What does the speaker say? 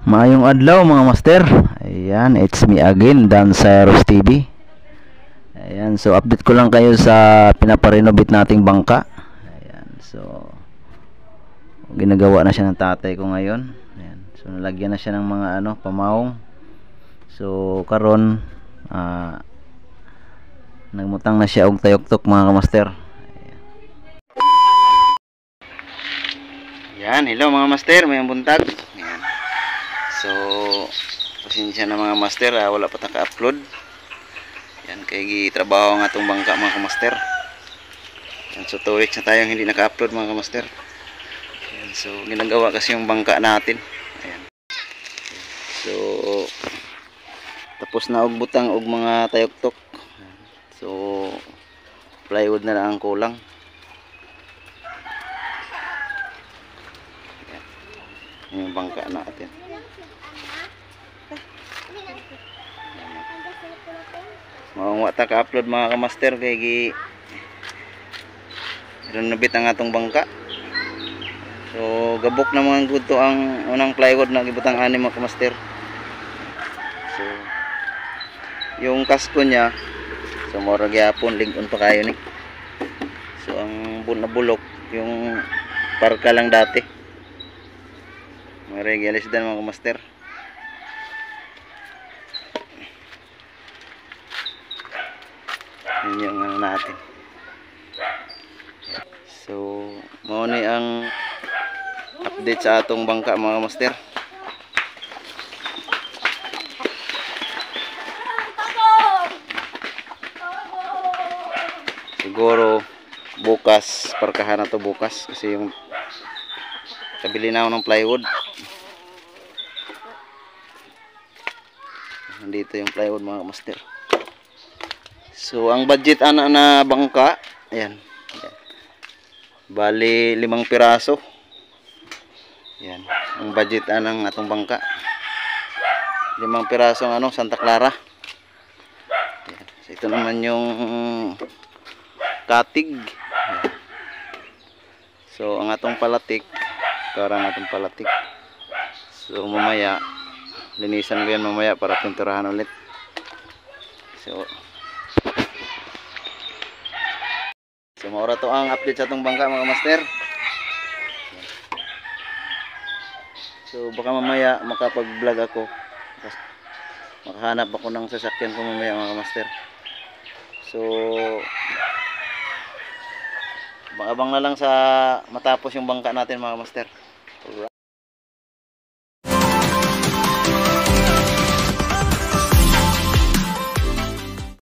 Maayong adlaw mga master. Ayan, it's me again, Dan sa Ross TV. Ayan, so update ko lang kayo sa pinaparenovate nating bangka. Ayan, so ginagawa na siya ng tatay ko ngayon. Ayan, so nalagyan na siya ng mga pamaong. So karon nagmutang na siya og tayok-tok mga kamaster. Ayan, hello mga master, mayong buntag. Ayan. So pasensya na mga master, wala pa taka-upload. Yan kay trabaho nga atong bangka mga kamaster. Yan, so 2 weeks na tayong hindi naka-upload mga kamaster. Yan, so ginagawa kasi yung bangka natin. Ayan. So tapos na og butang og mga tayok-tok. So plywood na lang ang kulang. Yan, yung bangka natin. Mawang wata ka-upload mga kamaster kay renovate ang atong bangka. So gabok na mga guto ang unang plywood na gibutang ani mga kamaster. So yung kasko niya, so mura gyapon lig-on pa kayo ni. So ang bulok yung parka lang dati. Mura gyalis dan mga kamaster. Yun yung natin. So mao ni ang update sa atong bangka mga master. Siguro bukas parkahan na to bukas kasi yung kabili na ako ng plywood. Nandito yung plywood mga master. So ang budget ana na bangka, ayan. Bali 5 piraso. Ayan, ang budget anang atong bangka. 5 piraso ng Santa Clara. Ayan. So ito naman yung katig. Ayan. So ang atong palatik, karang atong palatik. So mamaya linisan ko yan mamaya para pinturahan ulit. So maura to ang update sa atong bangka mga master. So baka mamaya makapag-vlog ako. Makahanap ako ng sasakyan ko mamaya mga master. So abang na lang sa matapos yung bangka natin mga master. Alright.